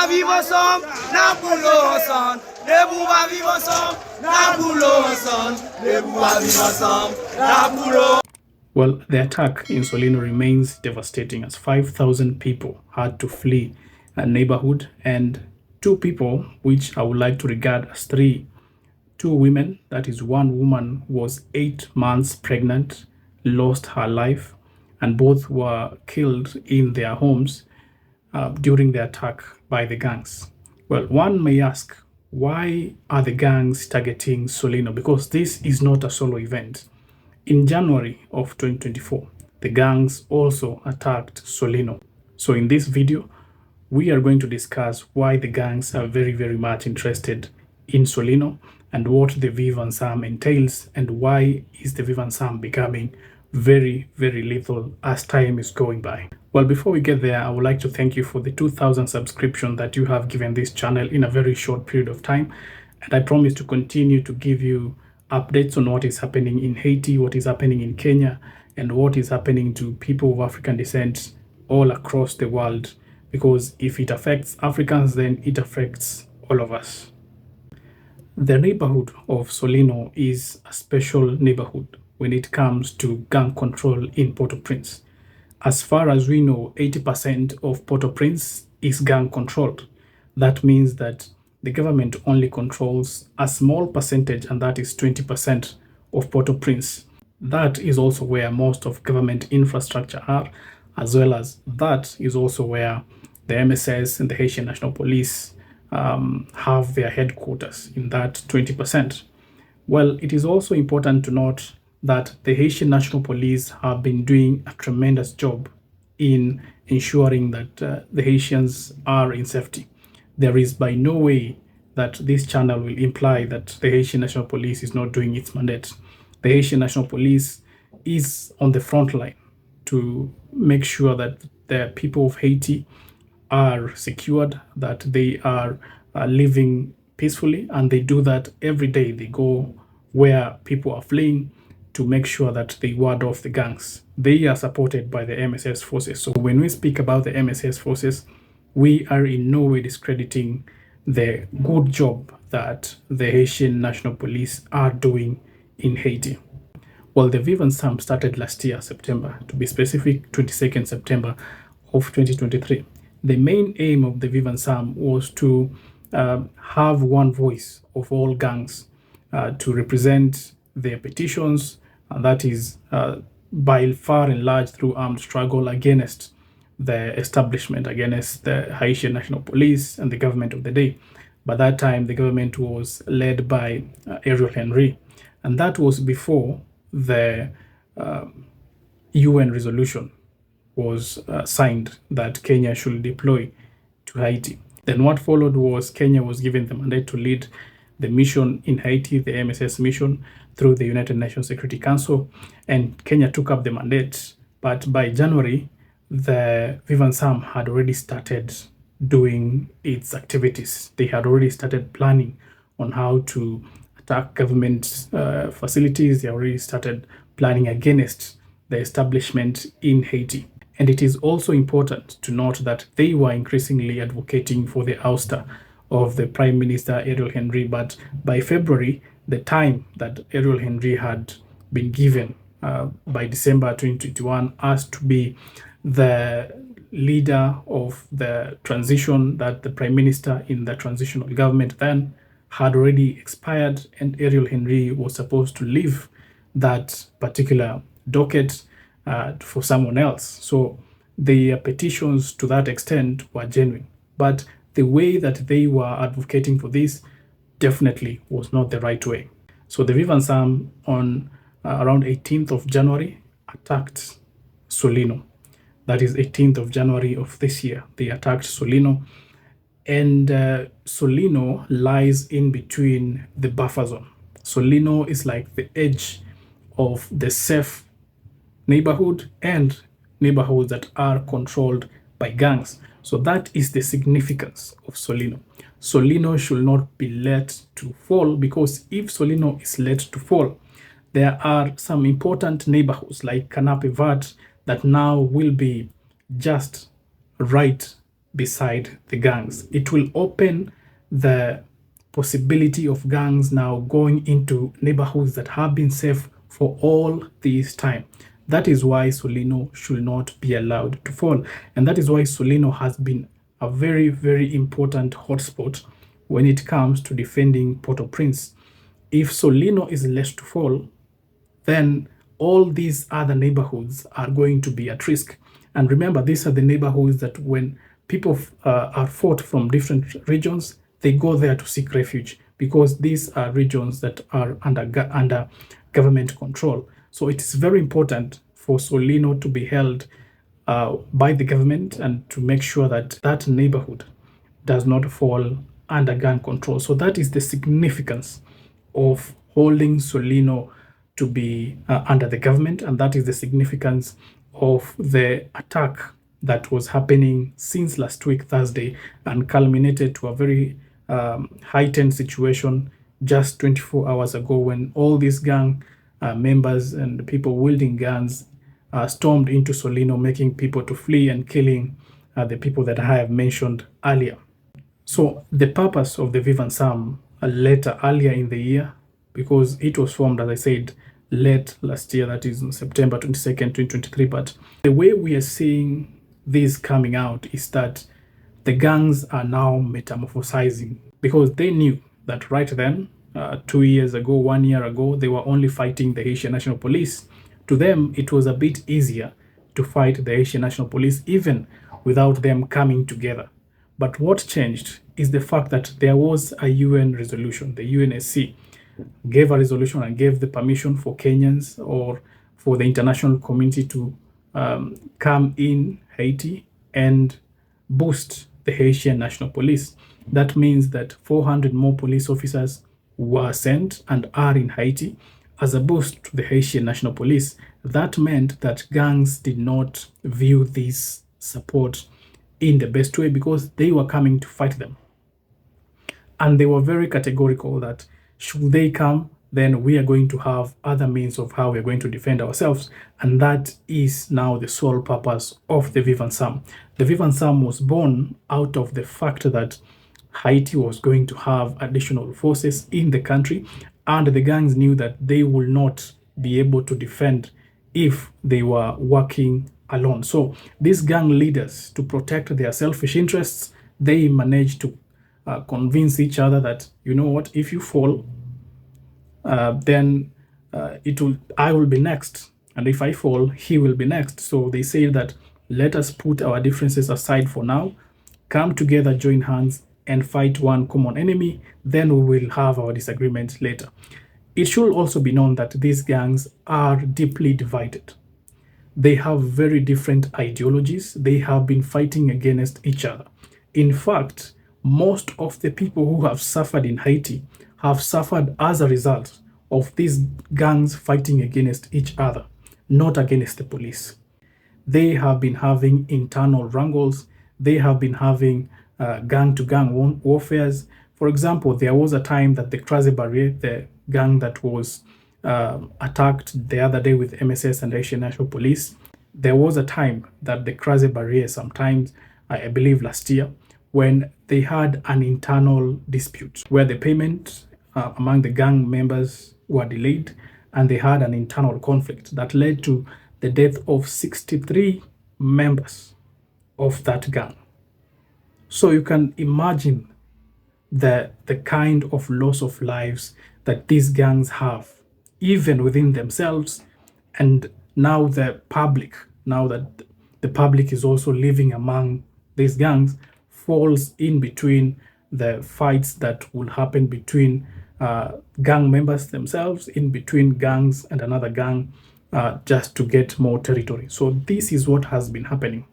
va vivre ensemble, n'a boulot ensemble. Debout va vivre ensemble, n'a boulot ensemble. Debout va vivre ensemble, n'a boulot. Well, the attack in Solino remains devastating as 5,000 people had to flee a neighborhood, and two people, which I would like to regard as three, two women, that is, one woman was 8 months pregnant, lost her life, and both were killed in their homes during the attack by the gangs. Well, one may ask, why are the gangs targeting Solino? Because this is not a solo event. In January of 2024, the gangs also attacked Solino. So in this video, we are going to discuss why the gangs are very, very much interested in Solino and what the Viv Ansanm entails, and why is the Viv Ansanm becoming very, very lethal as time is going by. Well, before we get there, I would like to thank you for the 2,000 subscription that you have given this channel in a very short period of time. And I promise to continue to give you updates on what is happening in Haiti, what is happening in Kenya, and what is happening to people of African descent all across the world. Because if it affects Africans, then it affects all of us. The neighborhood of Solino is a special neighborhood when it comes to gang control in Port-au-Prince. As far as we know, 80% of Port-au-Prince is gang controlled. That means that the government only controls a small percentage, and that is 20% of Port-au-Prince. That is also where most of government infrastructure are, as well as that is also where the MSS and the Haitian National Police have their headquarters in that 20%. Well, it is also important to note that the Haitian National Police have been doing a tremendous job in ensuring that the Haitians are in safety. There is by no way that this channel will imply that the Haitian National Police is not doing its mandate. The Haitian National Police is on the front line to make sure that the people of Haiti are secured, that they are living peacefully, and they do that every day. They go where people are fleeing to make sure that they ward off the gangs. They are supported by the MSS forces. So when we speak about the MSS forces, we are in no way discrediting the good job that the Haitian National Police are doing in Haiti. Well, the Viv Ansanm started last year, September, to be specific, 22nd September of 2023. The main aim of the Viv Ansanm was to have one voice of all gangs to represent their petitions, and that is by far and large through armed struggle against the establishment, against the Haitian National Police and the government of the day. By that time, the government was led by Ariel Henry, and that was before the UN resolution was signed that Kenya should deploy to Haiti. Then what followed was Kenya was given the mandate to lead the mission in Haiti, the MSS mission, through the United Nations Security Council, and Kenya took up the mandate. But by January, the Viv Ansanm had already started doing its activities. They had already started planning on how to attack government facilities. They already started planning against the establishment in Haiti. And it is also important to note that they were increasingly advocating for the ouster of the Prime Minister Ariel Henry. But by February, the time that Ariel Henry had been given by December 2021 as to be the leader of the transition, that the Prime Minister in the transitional government then had already expired, and Ariel Henry was supposed to leave that particular docket for someone else. So the petitions to that extent were genuine. But the way that they were advocating for this definitely was not the right way. So the Viv Ansanm on around 18th of January attacked Solino. That is 18th of January of this year. They attacked Solino. And Solino lies in between the buffer zone. Solino is like the edge of the safe neighborhood and neighborhoods that are controlled by gangs. So that is the significance of Solino. Solino should not be let to fall, because if Solino is let to fall, there are some important neighborhoods like Kanape Vat that now will be just right beside the gangs. It will open the possibility of gangs now going into neighborhoods that have been safe for all this time. That is why Solino should not be allowed to fall. And that is why Solino has been a very, very important hotspot when it comes to defending Port-au-Prince. If Solino is left to fall, then all these other neighborhoods are going to be at risk. And remember, these are the neighborhoods that when people are fought from different regions, they go there to seek refuge because these are regions that are under government control. So it is very important for Solino to be held by the government and to make sure that that neighborhood does not fall under gun control. So that is the significance of holding Solino to be under the government, and that is the significance of the attack that was happening since last week, Thursday, and culminated to a very heightened situation just 24 hours ago when all these gang members and people wielding guns stormed into Solino, making people to flee and killing the people that I have mentioned earlier. So the purpose of the Viv Ansanm letter earlier in the year, because it was formed, as I said, late last year, that is on September 22nd, 2023. But the way we are seeing this coming out is that the gangs are now metamorphosizing because they knew that right then, 2 years ago, 1 year ago, they were only fighting the Haitian National Police. To them, it was a bit easier to fight the Haitian National Police even without them coming together. But what changed is the fact that there was a UN resolution. The UNSC gave a resolution and gave the permission for Kenyans or for the international community to come in Haiti and boost the Haitian National Police. That means that 400 more police officers were sent and are in Haiti as a boost to the Haitian National Police. That meant that gangs did not view this support in the best way because they were coming to fight them. And they were very categorical that should they come, then we are going to have other means of how we're going to defend ourselves. And that is now the sole purpose of the Viv Ansanm. The Viv Ansanm was born out of the fact that Haiti was going to have additional forces in the country, and the gangs knew that they will not be able to defend if they were working alone. So these gang leaders, to protect their selfish interests, they managed to convince each other that, you know what, if you fall, then I will be next, and if I fall, he will be next. So they say that let us put our differences aside for now, come together, join hands, and fight one common enemy. Then we will have our disagreement later. It should also be known that these gangs are deeply divided. They have very different ideologies. They have been fighting against each other. In fact, most of the people who have suffered in Haiti have suffered as a result of these gangs fighting against each other, not against the police. They have been having internal wrangles. They have been having gang-to-gang warfares. For example, there was a time that the Crase Barrier, the gang that was attacked the other day with MSS and Haitian National Police, there was a time that the Crase Barrier, sometimes, I believe last year, when they had an internal dispute where the payment among the gang members were delayed, and they had an internal conflict that led to the death of 63 members of that gang. So you can imagine the kind of loss of lives that these gangs have, even within themselves, and now the public, now that the public is also living among these gangs, falls in between the fights that will happen between gang members themselves, in between gangs and another gang, just to get more territory. So this is what has been happening.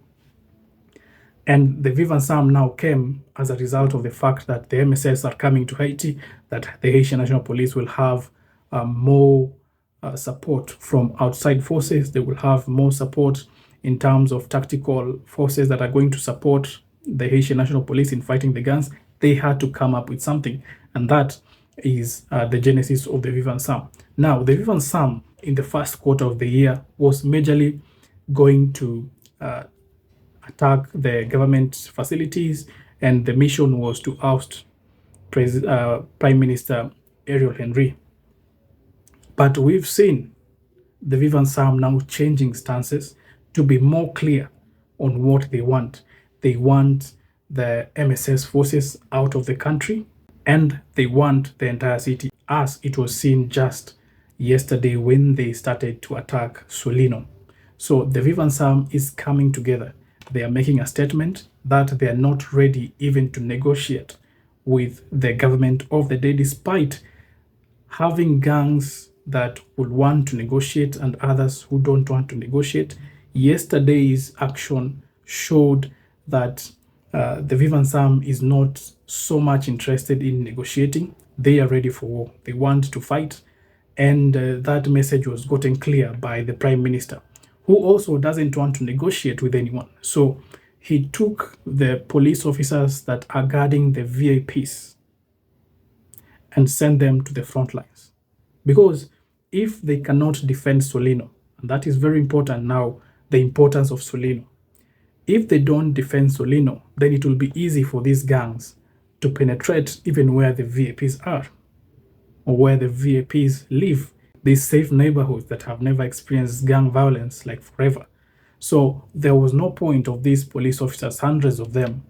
And the Viv Ansanm now came as a result of the fact that the MSS are coming to Haiti, that the Haitian National Police will have more support from outside forces. They will have more support in terms of tactical forces that are going to support the Haitian National Police in fighting the gangs. They had to come up with something, and that is the genesis of the Viv Ansanm. Now, the Viv Ansanm in the first quarter of the year was majorly going to attack the government facilities, and the mission was to oust Prime Minister Ariel Henry. But we've seen the Viv Ansanm now changing stances to be more clear on what they want. They want the MSS forces out of the country, and they want the entire city, as it was seen just yesterday when they started to attack Solino. So the Viv Ansanm is coming together. They are making a statement that they are not ready even to negotiate with the government of the day, despite having gangs that will want to negotiate and others who don't want to negotiate. Yesterday's action showed that the Viv Ansanm is not so much interested in negotiating. They are ready for war. They want to fight. And that message was gotten clear by the Prime Minister, who also doesn't want to negotiate with anyone. So he took the police officers that are guarding the VIPs and sent them to the front lines. Because if they cannot defend Solino, and that is very important now, the importance of Solino. If they don't defend Solino, then it will be easy for these gangs to penetrate even where the VIPs are or where the VIPs live, these safe neighborhoods that have never experienced gang violence like forever. So there was no point of these police officers, hundreds of them,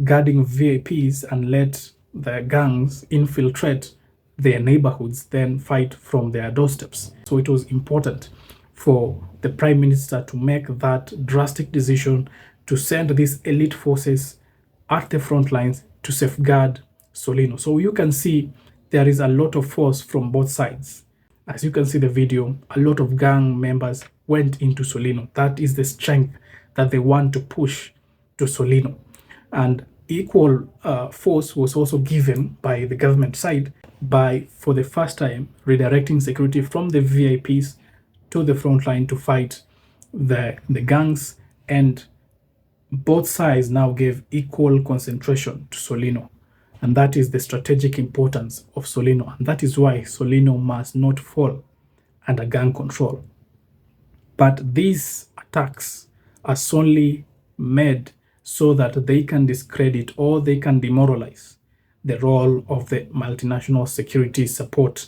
guarding VIPs and let the gangs infiltrate their neighborhoods, then fight from their doorsteps. So it was important for the Prime Minister to make that drastic decision to send these elite forces at the front lines to safeguard Solino. So you can see there is a lot of force from both sides. As you can see the video, a lot of gang members went into Solino. That is the strength that they want to push to Solino. And equal force was also given by the government side by, for the first time, redirecting security from the VIPs to the front line to fight the gangs, and both sides now gave equal concentration to Solino. And that is the strategic importance of Solino. And that is why Solino must not fall under gang control. But these attacks are solely made so that they can discredit or they can demoralize the role of the multinational security support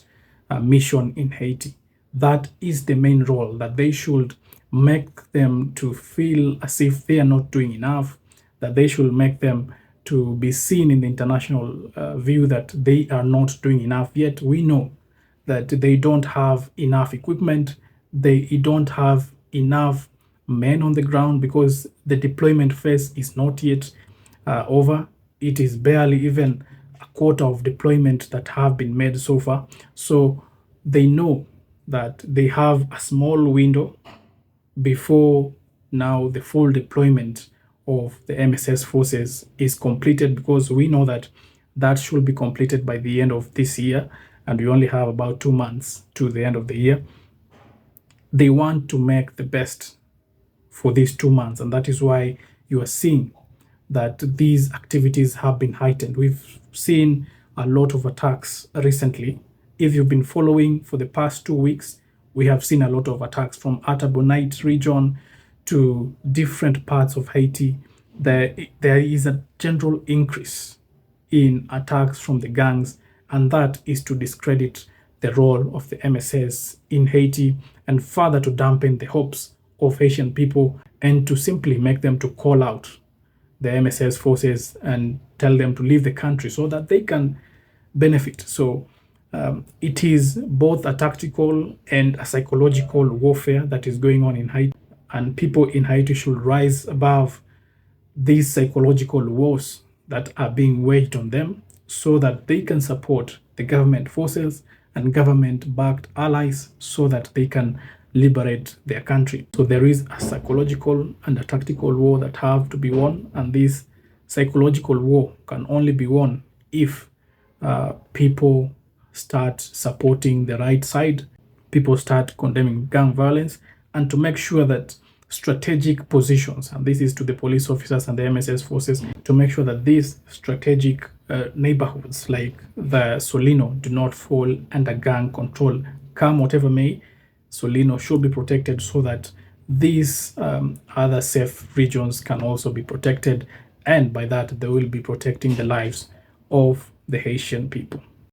mission in Haiti. That is the main role, that they should make them to feel as if they are not doing enough, that they should make them to be seen in the international view that they are not doing enough. Yet we know that they don't have enough equipment, they don't have enough men on the ground, because the deployment phase is not yet over. It is barely even a quarter of deployment that have been made so far. So they know that they have a small window before now the full deployment of the MSS forces is completed, because we know that that should be completed by the end of this year, and we only have about 2 months to the end of the year. They want to make the best for these 2 months, and that is why you are seeing that these activities have been heightened. We've seen a lot of attacks recently. If you've been following for the past 2 weeks, we have seen a lot of attacks from Atabonite region to different parts of Haiti. There is a general increase in attacks from the gangs, and that is to discredit the role of the MSS in Haiti and further to dampen the hopes of Haitian people, and to simply make them to call out the MSS forces and tell them to leave the country so that they can benefit. So it is both a tactical and a psychological warfare that is going on in Haiti, and people in Haiti should rise above these psychological wars that are being waged on them so that they can support the government forces and government-backed allies so that they can liberate their country. So there is a psychological and a tactical war that have to be won, and this psychological war can only be won if people start supporting the right side, people start condemning gang violence, and to make sure that strategic positions, and this is to the police officers and the MSS forces, to make sure that these strategic neighborhoods like the Solino do not fall under gang control. Come whatever may, Solino should be protected so that these other safe regions can also be protected, and by that they will be protecting the lives of the Haitian people.